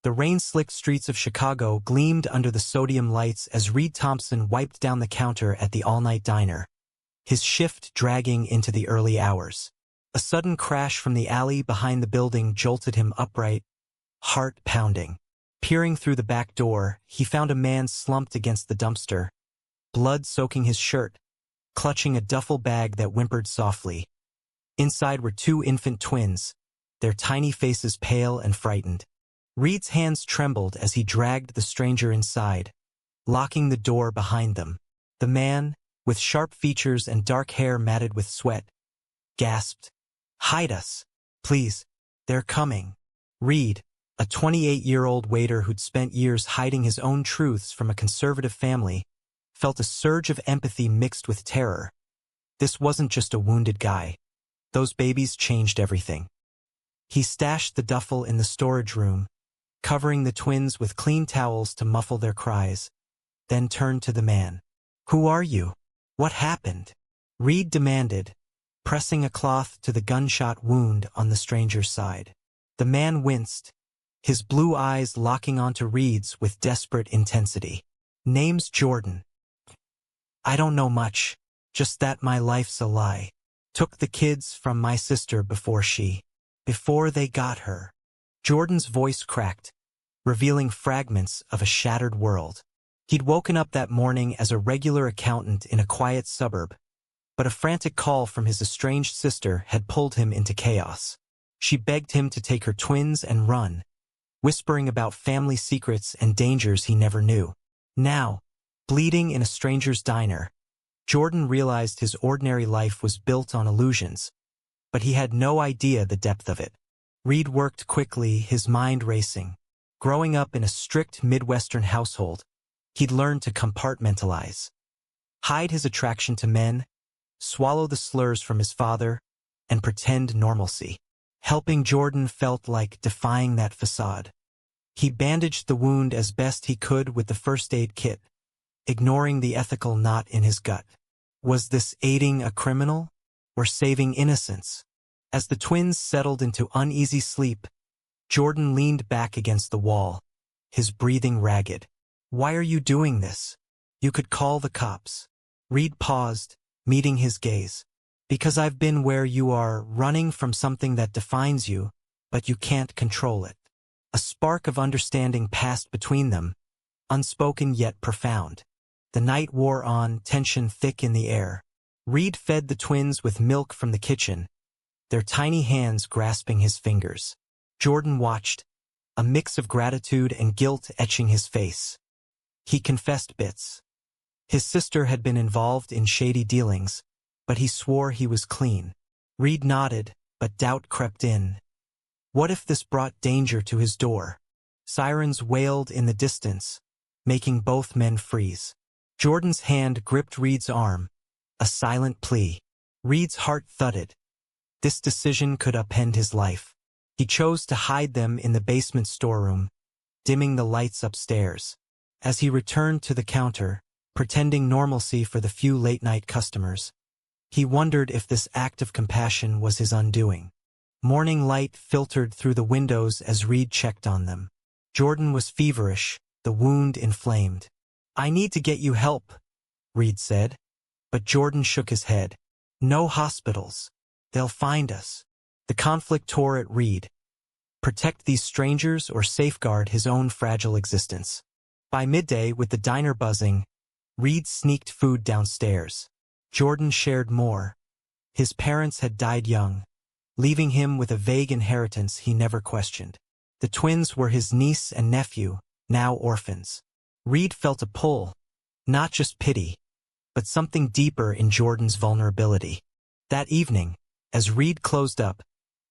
The rain-slicked streets of Chicago gleamed under the sodium lights as Reed Thompson wiped down the counter at the all-night diner, his shift dragging into the early hours. A sudden crash from the alley behind the building jolted him upright, heart pounding. Peering through the back door, he found a man slumped against the dumpster, blood soaking his shirt, clutching a duffel bag that whimpered softly. Inside were two infant twins, their tiny faces pale and frightened. Reed's hands trembled as he dragged the stranger inside, locking the door behind them. The man, with sharp features and dark hair matted with sweat, gasped, "Hide us, please, they're coming." Reed, a 28-year-old waiter who'd spent years hiding his own truths from a conservative family, felt a surge of empathy mixed with terror. This wasn't just a wounded guy. Those babies changed everything. He stashed the duffel in the storage room, covering the twins with clean towels to muffle their cries, then turned to the man. "Who are you? What happened?" Reed demanded, pressing a cloth to the gunshot wound on the stranger's side. The man winced, his blue eyes locking onto Reed's with desperate intensity. "Name's Jordan. I don't know much, just that my life's a lie. Took the kids from my sister before they got her." Jordan's voice cracked, revealing fragments of a shattered world. He'd woken up that morning as a regular accountant in a quiet suburb, but a frantic call from his estranged sister had pulled him into chaos. She begged him to take her twins and run, whispering about family secrets and dangers he never knew. Now, bleeding in a stranger's diner, Jordan realized his ordinary life was built on illusions, but he had no idea the depth of it. Reed worked quickly, his mind racing. Growing up in a strict Midwestern household, he'd learned to compartmentalize, hide his attraction to men, swallow the slurs from his father, and pretend normalcy. Helping Jordan felt like defying that facade. He bandaged the wound as best he could with the first aid kit, ignoring the ethical knot in his gut. Was this aiding a criminal or saving innocence? As the twins settled into uneasy sleep, Jordan leaned back against the wall, his breathing ragged. "Why are you doing this? You could call the cops." Reed paused, meeting his gaze. "Because I've been where you are, running from something that defines you, but you can't control it." A spark of understanding passed between them, unspoken yet profound. The night wore on, tension thick in the air. Reed fed the twins with milk from the kitchen, their tiny hands grasping his fingers. Jordan watched, a mix of gratitude and guilt etching his face. He confessed bits. His sister had been involved in shady dealings, but he swore he was clean. Reed nodded, but doubt crept in. What if this brought danger to his door? Sirens wailed in the distance, making both men freeze. Jordan's hand gripped Reed's arm, a silent plea. Reed's heart thudded. This decision could upend his life. He chose to hide them in the basement storeroom, dimming the lights upstairs. As he returned to the counter, pretending normalcy for the few late-night customers, he wondered if this act of compassion was his undoing. Morning light filtered through the windows as Reed checked on them. Jordan was feverish, the wound inflamed. "I need to get you help," Reed said. But Jordan shook his head. "No hospitals. They'll find us." The conflict tore at Reed. Protect these strangers or safeguard his own fragile existence? By midday, with the diner buzzing, Reed sneaked food downstairs. Jordan shared more. His parents had died young, leaving him with a vague inheritance he never questioned. The twins were his niece and nephew, now orphans. Reed felt a pull, not just pity, but something deeper in Jordan's vulnerability. That evening, as Reed closed up,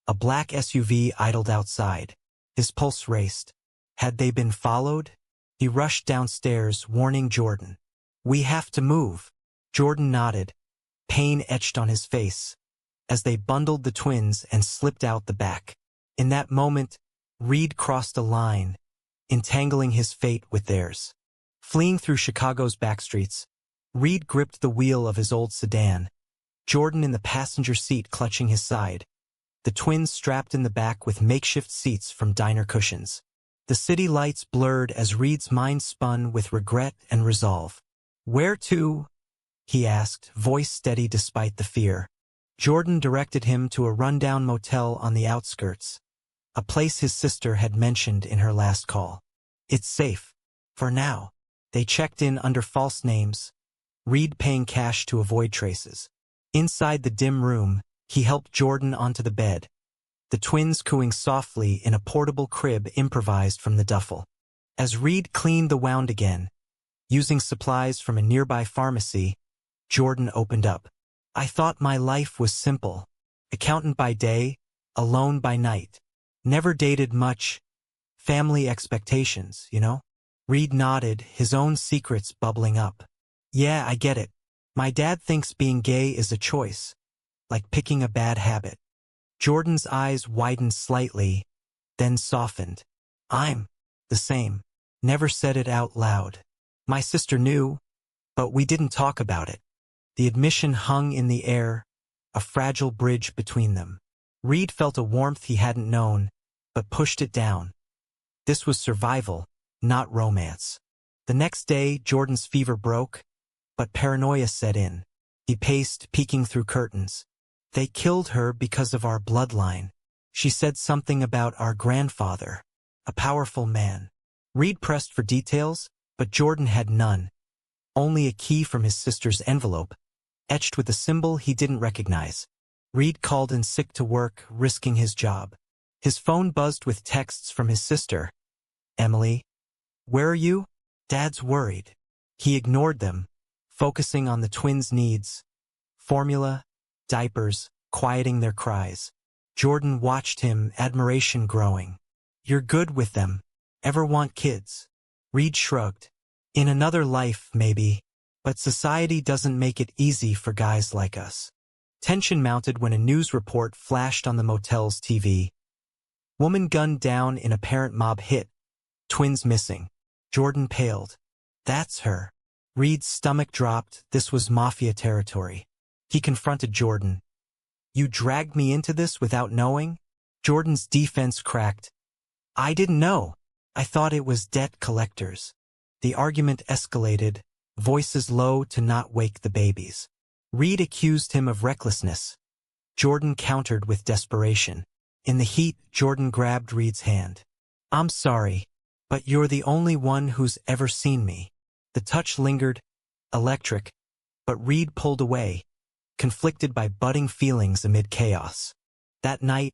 a black SUV idled outside. His pulse raced. Had they been followed? He rushed downstairs, warning Jordan. "We have to move." Jordan nodded, pain etched on his face, as they bundled the twins and slipped out the back. In that moment, Reed crossed a line, entangling his fate with theirs. Fleeing through Chicago's backstreets, Reed gripped the wheel of his old sedan, Jordan in the passenger seat clutching his side, the twins strapped in the back with makeshift seats from diner cushions. The city lights blurred as Reed's mind spun with regret and resolve. "Where to?" he asked, voice steady despite the fear. Jordan directed him to a rundown motel on the outskirts, a place his sister had mentioned in her last call. "It's safe. For now." They checked in under false names, Reed paying cash to avoid traces. Inside the dim room, he helped Jordan onto the bed, the twins cooing softly in a portable crib improvised from the duffel. As Reed cleaned the wound again, using supplies from a nearby pharmacy, Jordan opened up. "I thought my life was simple. Accountant by day, alone by night. Never dated much. Family expectations, you know?" Reed nodded, his own secrets bubbling up. "Yeah, I get it. My dad thinks being gay is a choice, like picking a bad habit." Jordan's eyes widened slightly, then softened. "I'm the same. Never said it out loud. My sister knew, but we didn't talk about it." The admission hung in the air, a fragile bridge between them. Reed felt a warmth he hadn't known, but pushed it down. This was survival, not romance. The next day, Jordan's fever broke, but paranoia set in. He paced, peeking through curtains. "They killed her because of our bloodline. She said something about our grandfather, a powerful man." Reed pressed for details, but Jordan had none. Only a key from his sister's envelope, etched with a symbol he didn't recognize. Reed called in sick to work, risking his job. His phone buzzed with texts from his sister. "Emily, where are you? Dad's worried." He ignored them, focusing on the twins' needs. Formula, diapers, quieting their cries. Jordan watched him, admiration growing. "You're good with them. Ever want kids?" Reed shrugged. "In another life, maybe. But society doesn't make it easy for guys like us." Tension mounted when a news report flashed on the motel's TV. "Woman gunned down in apparent mob hit. Twins missing." Jordan paled. "That's her." Reed's stomach dropped. This was mafia territory. He confronted Jordan. "You dragged me into this without knowing?" Jordan's defense cracked. "I didn't know. I thought it was debt collectors." The argument escalated, voices low to not wake the babies. Reed accused him of recklessness. Jordan countered with desperation. In the heat, Jordan grabbed Reed's hand. "I'm sorry, but you're the only one who's ever seen me." The touch lingered, electric, but Reed pulled away, conflicted by budding feelings amid chaos. That night,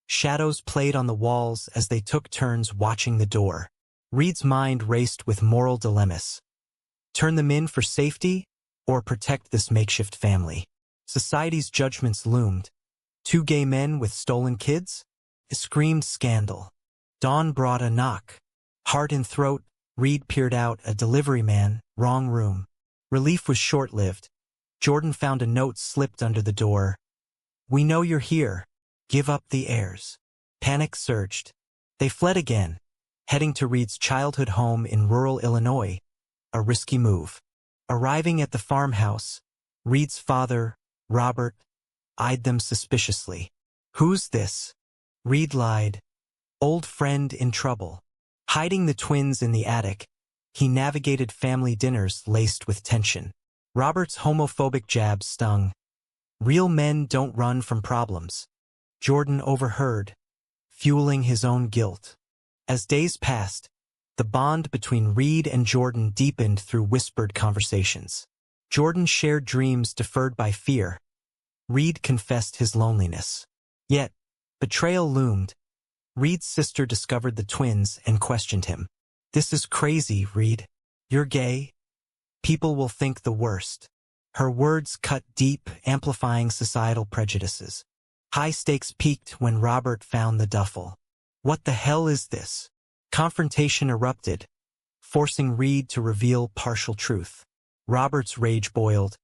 shadows played on the walls as they took turns watching the door. Reed's mind raced with moral dilemmas. Turn them in for safety, or protect this makeshift family? Society's judgments loomed. Two gay men with stolen kids? It screamed scandal. Dawn brought a knock. Heart in throat, Reed peered out, a delivery man, wrong room. Relief was short-lived. Jordan found a note slipped under the door. "We know you're here. Give up the heirs." Panic surged. They fled again, heading to Reed's childhood home in rural Illinois, a risky move. Arriving at the farmhouse, Reed's father, Robert, eyed them suspiciously. "Who's this?" Reed lied. "Old friend in trouble." Hiding the twins in the attic, he navigated family dinners laced with tension. Robert's homophobic jab stung. Real men don't run from problems. Jordan overheard, fueling his own guilt. As days passed, the bond between Reed and Jordan deepened through whispered conversations. Jordan shared dreams deferred by fear. Reed confessed his loneliness. Yet, betrayal loomed. Reed's sister discovered the twins and questioned him. "This is crazy, Reed. You're gay? People will think the worst." Her words cut deep, amplifying societal prejudices. High stakes peaked when Robert found the duffel. "What the hell is this?" Confrontation erupted, forcing Reed to reveal partial truth. Robert's rage boiled.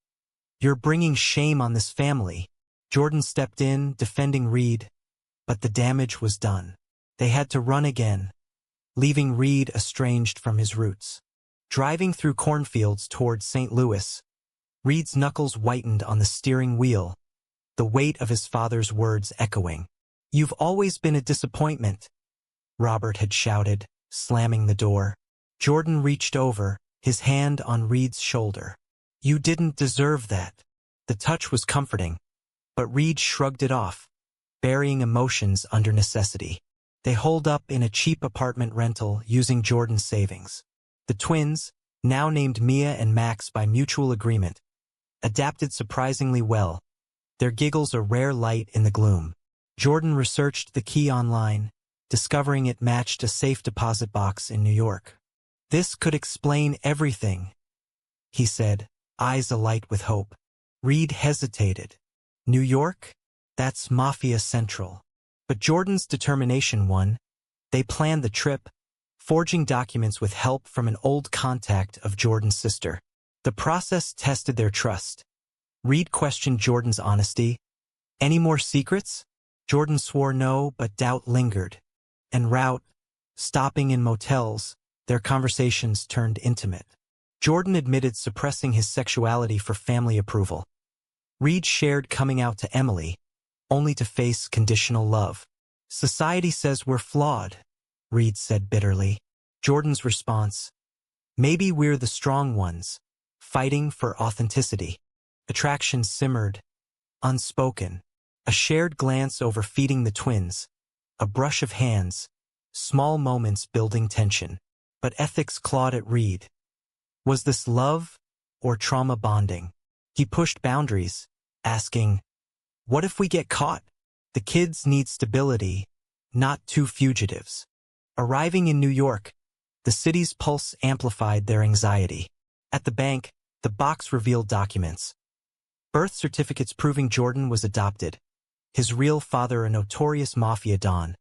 "You're bringing shame on this family." Jordan stepped in, defending Reed, but the damage was done. They had to run again, leaving Reed estranged from his roots. Driving through cornfields toward St. Louis, Reed's knuckles whitened on the steering wheel, the weight of his father's words echoing. "You've always been a disappointment," Robert had shouted, slamming the door. Jordan reached over, his hand on Reed's shoulder. "You didn't deserve that." The touch was comforting, but Reed shrugged it off, burying emotions under necessity. They holed up in a cheap apartment rental using Jordan's savings. The twins, now named Mia and Max by mutual agreement, adapted surprisingly well, their giggles a rare light in the gloom. Jordan researched the key online, discovering it matched a safe deposit box in New York. "This could explain everything," he said, eyes alight with hope. Reed hesitated. "New York? That's Mafia Central." But Jordan's determination won. They planned the trip, forging documents with help from an old contact of Jordan's sister. The process tested their trust. Reed questioned Jordan's honesty. "Any more secrets?" Jordan swore no, but doubt lingered. En route, stopping in motels, their conversations turned intimate. Jordan admitted suppressing his sexuality for family approval. Reed shared coming out to Emily, only to face conditional love. "Society says we're flawed," Reed said bitterly. Jordan's response, "Maybe we're the strong ones, fighting for authenticity." Attraction simmered, unspoken. A shared glance over feeding the twins, a brush of hands, small moments building tension. But ethics clawed at Reed. Was this love or trauma bonding? He pushed boundaries, asking, "What if we get caught?" The kids need stability, not two fugitives. Arriving in New York, the city's pulse amplified their anxiety. At the bank, the box revealed documents. Birth certificates proving Jordan was adopted. His real father a notorious mafia don,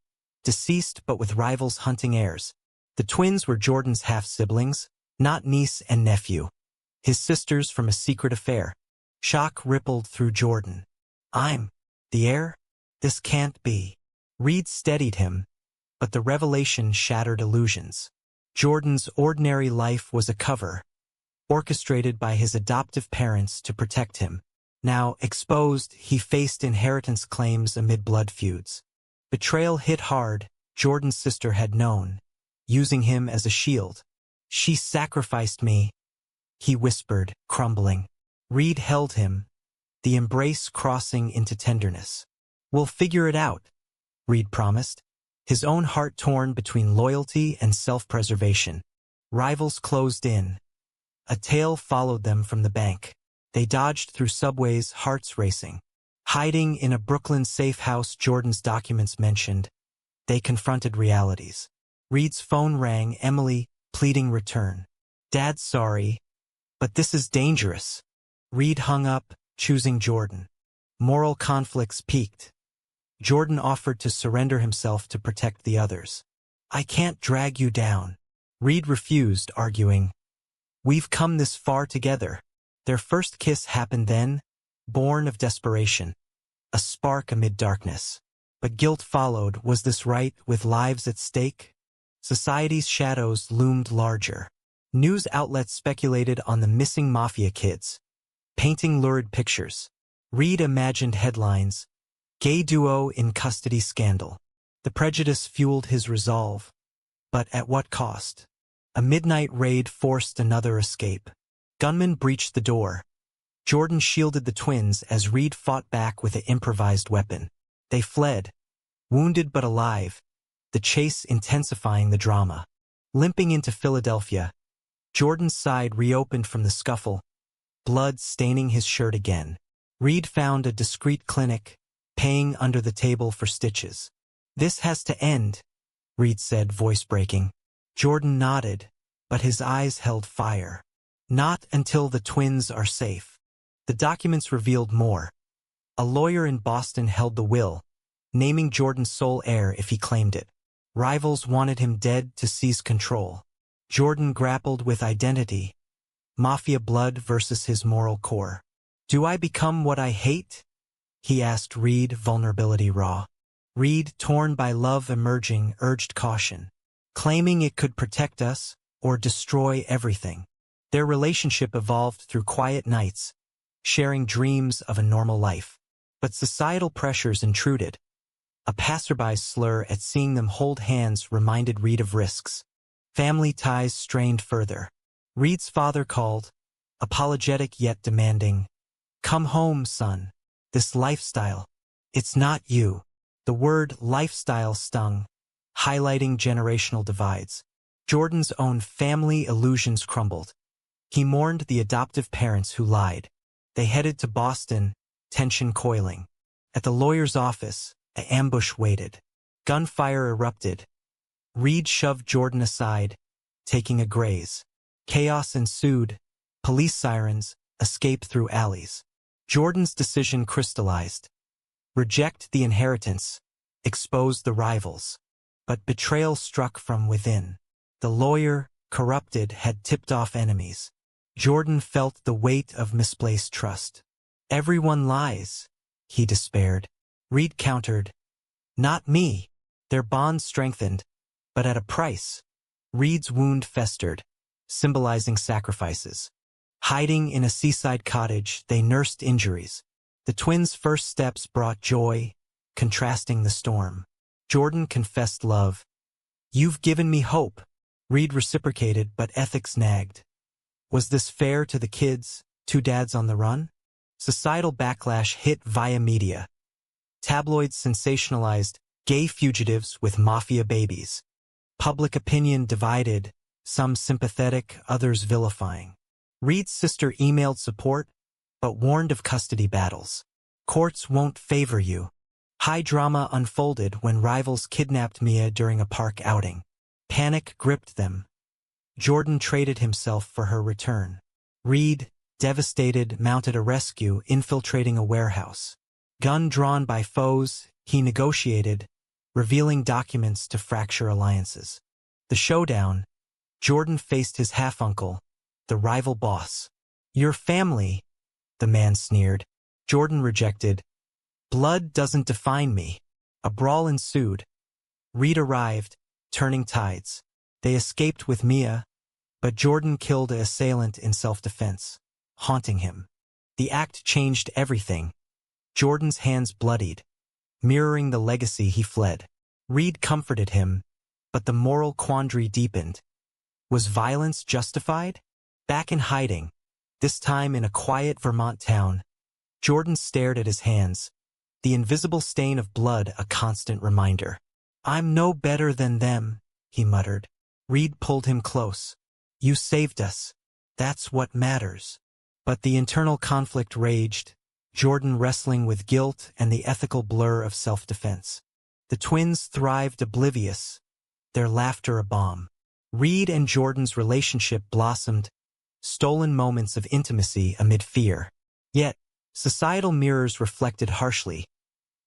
deceased but with rivals hunting heirs. The twins were Jordan's half-siblings, not niece and nephew. His sisters from a secret affair. Shock rippled through Jordan. "I'm the heir? This can't be." Reed steadied him, but the revelation shattered illusions. Jordan's ordinary life was a cover, orchestrated by his adoptive parents to protect him. Now, exposed, he faced inheritance claims amid blood feuds. Betrayal hit hard, Jordan's sister had known, using him as a shield. "She sacrificed me," he whispered, crumbling. Reed held him, the embrace crossing into tenderness. "We'll figure it out," Reed promised, his own heart torn between loyalty and self-preservation. Rivals closed in. A tail followed them from the bank. They dodged through subways, hearts racing. Hiding in a Brooklyn safe house Jordan's documents mentioned, they confronted realities. Reed's phone rang, Emily, pleading return. "Dad's sorry, but this is dangerous." Reed hung up, choosing Jordan. Moral conflicts peaked. Jordan offered to surrender himself to protect the others. "I can't drag you down." Reed refused, arguing, "We've come this far together." Their first kiss happened then, born of desperation. A spark amid darkness. But guilt followed. Was this right, with lives at stake? Society's shadows loomed larger. News outlets speculated on the missing mafia kids, painting lurid pictures. Reed imagined headlines, "Gay duo in custody scandal." The prejudice fueled his resolve. But at what cost? A midnight raid forced another escape. Gunmen breached the door. Jordan shielded the twins as Reed fought back with an improvised weapon. They fled, wounded but alive, the chase intensifying the drama. Limping into Philadelphia, Jordan's side reopened from the scuffle, blood staining his shirt again. Reed found a discreet clinic, paying under the table for stitches. "This has to end," Reed said, voice breaking. Jordan nodded, but his eyes held fire. "Not until the twins are safe." The documents revealed more. A lawyer in Boston held the will, naming Jordan's sole heir if he claimed it. Rivals wanted him dead to seize control. Jordan grappled with identity. Mafia blood versus his moral core. "Do I become what I hate?" he asked Reed, vulnerability raw. Reed, torn by love emerging, urged caution, claiming it could protect us or destroy everything. Their relationship evolved through quiet nights, sharing dreams of a normal life. But societal pressures intruded. A passerby's slur at seeing them hold hands reminded Reed of risks. Family ties strained further. Reed's father called, apologetic yet demanding. Come home, son. This lifestyle. It's not you. The word lifestyle stung, highlighting generational divides. Jordan's own family illusions crumbled. He mourned the adoptive parents who lied. They headed to Boston, tension coiling. At the lawyer's office, an ambush waited. Gunfire erupted. Reed shoved Jordan aside, taking a graze. Chaos ensued. Police sirens, escape through alleys. Jordan's decision crystallized. Reject the inheritance, expose the rivals. But betrayal struck from within. The lawyer, corrupted, had tipped off enemies. Jordan felt the weight of misplaced trust. Everyone lies, he despaired. Reed countered. Not me. Their bond strengthened, but at a price. Reed's wound festered, symbolizing sacrifices. Hiding in a seaside cottage, they nursed injuries. The twins' first steps brought joy, contrasting the storm. Jordan confessed love. You've given me hope. Reed reciprocated, but ethics nagged. Was this fair to the kids, two dads on the run? Societal backlash hit via media. Tabloids sensationalized gay fugitives with mafia babies. Public opinion divided, some sympathetic, others vilifying. Reed's sister emailed support, but warned of custody battles. Courts won't favor you. High drama unfolded when rivals kidnapped Mia during a park outing. Panic gripped them. Jordan traded himself for her return. Reed, devastated, mounted a rescue, infiltrating a warehouse. Gun drawn by foes, he negotiated, revealing documents to fracture alliances. The showdown, Jordan faced his half-uncle, the rival boss. Your family, the man sneered. Jordan rejected. Blood doesn't define me. A brawl ensued. Reed arrived, turning tides. They escaped with Mia, but Jordan killed an assailant in self-defense, haunting him. The act changed everything. Jordan's hands bloodied, mirroring the legacy he fled. Reed comforted him, but the moral quandary deepened. Was violence justified? Back in hiding, this time in a quiet Vermont town, Jordan stared at his hands, the invisible stain of blood a constant reminder. I'm no better than them, he muttered. Reed pulled him close. You saved us. That's what matters. But the internal conflict raged, Jordan wrestling with guilt and the ethical blur of self-defense. The twins thrived oblivious, their laughter a balm. Reed and Jordan's relationship blossomed, stolen moments of intimacy amid fear. Yet, societal mirrors reflected harshly.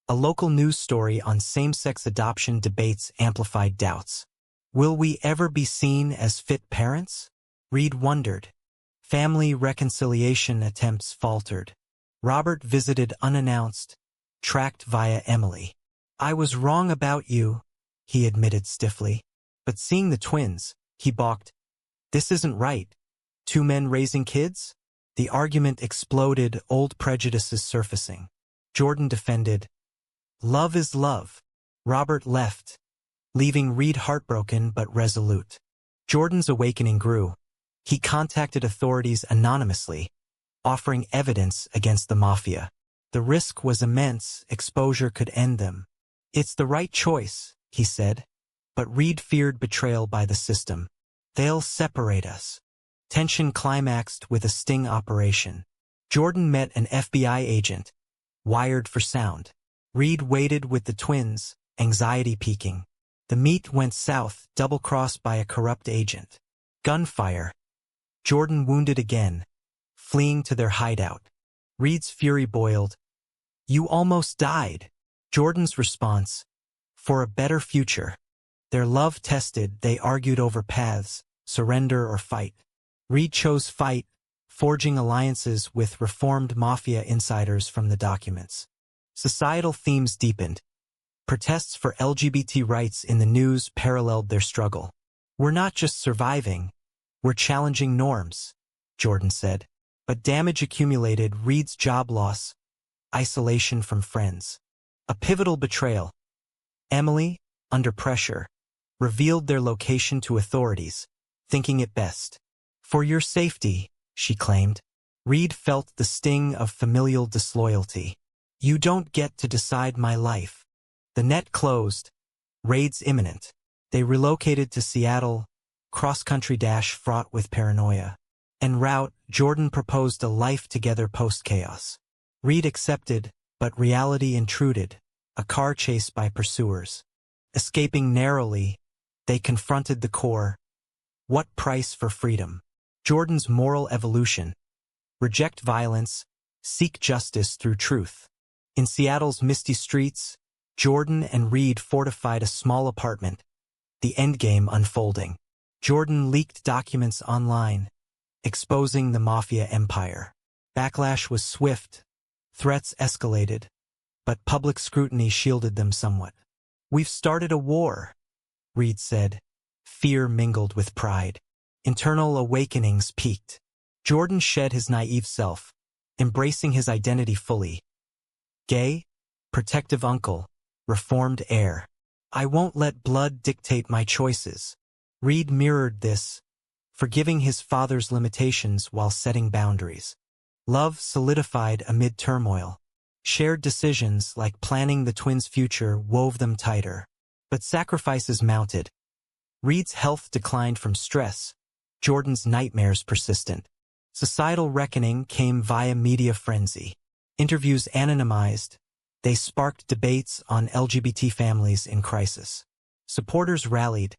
A local news story on same-sex adoption debates amplified doubts. Will we ever be seen as fit parents? Reed wondered. Family reconciliation attempts faltered. Robert visited unannounced, tracked via Emily. I was wrong about you, he admitted stiffly. But seeing the twins, he balked. This isn't right. Two men raising kids? The argument exploded, old prejudices surfacing. Jordan defended. Love is love. Robert left, leaving Reed heartbroken but resolute. Jordan's awakening grew. He contacted authorities anonymously, offering evidence against the mafia. The risk was immense, exposure could end them. It's the right choice, he said. But Reed feared betrayal by the system. They'll separate us. Tension climaxed with a sting operation. Jordan met an FBI agent, wired for sound. Reed waited with the twins, anxiety peaking. The meet went south, double-crossed by a corrupt agent. Gunfire. Jordan wounded again, fleeing to their hideout. Reed's fury boiled. You almost died. Jordan's response. For a better future. Their love tested, they argued over paths, surrender or fight. Reed chose fight, forging alliances with reformed mafia insiders from the documents. Societal themes deepened. Protests for LGBT rights in the news paralleled their struggle. We're not just surviving, we're challenging norms, Jordan said. But damage accumulated, Reed's job loss, isolation from friends. A pivotal betrayal. Emily, under pressure, revealed their location to authorities, thinking it best. "For your safety," she claimed. Reed felt the sting of familial disloyalty. "You don't get to decide my life." The net closed. Raids imminent. They relocated to Seattle, cross-country dash fraught with paranoia. En route, Jordan proposed a life together post-chaos. Reed accepted, but reality intruded, a car chase by pursuers. Escaping narrowly, they confronted the core. What price for freedom? Jordan's moral evolution. Reject violence, seek justice through truth. In Seattle's misty streets, Jordan and Reed fortified a small apartment, the endgame unfolding. Jordan leaked documents online, exposing the Mafia empire. Backlash was swift, threats escalated, but public scrutiny shielded them somewhat. "We've started a war," Reed said. Fear mingled with pride. Internal awakenings peaked. Jordan shed his naive self, embracing his identity fully. Gay, protective uncle, reformed heir. "I won't let blood dictate my choices." Reed mirrored this, forgiving his father's limitations while setting boundaries. Love solidified amid turmoil. Shared decisions like planning the twins' future wove them tighter. But sacrifices mounted. Reed's health declined from stress. Jordan's nightmares persistent. Societal reckoning came via media frenzy. Interviews anonymized. They sparked debates on LGBT families in crisis. Supporters rallied.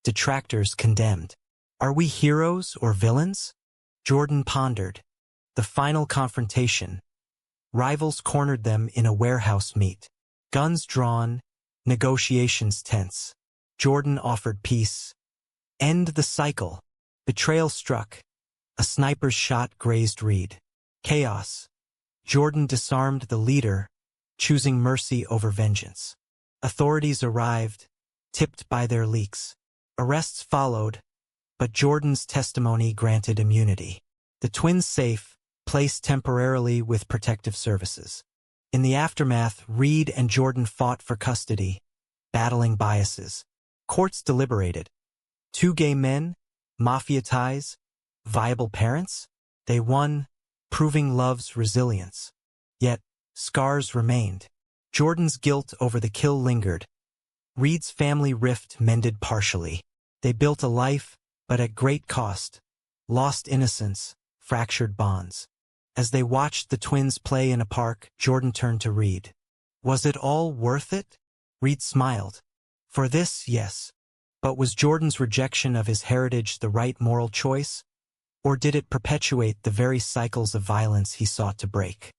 Detractors condemned. Are we heroes or villains? Jordan pondered. The final confrontation. Rivals cornered them in a warehouse meet. Guns drawn, negotiations tense. Jordan offered peace. End the cycle. Betrayal struck. A sniper's shot grazed Reed. Chaos. Jordan disarmed the leader, choosing mercy over vengeance. Authorities arrived, tipped by their leaks. Arrests followed, but Jordan's testimony granted immunity. The twins safe, placed temporarily with protective services. In the aftermath, Reed and Jordan fought for custody, battling biases. Courts deliberated. Two gay men, mafia ties, viable parents? They won, proving love's resilience. Yet, scars remained. Jordan's guilt over the kill lingered. Reed's family rift mended partially. They built a life, but at great cost. Lost innocence, fractured bonds. As they watched the twins play in a park, Jordan turned to Reed. Was it all worth it? Reed smiled. For this, yes. But was Jordan's rejection of his heritage the right moral choice? Or did it perpetuate the very cycles of violence he sought to break?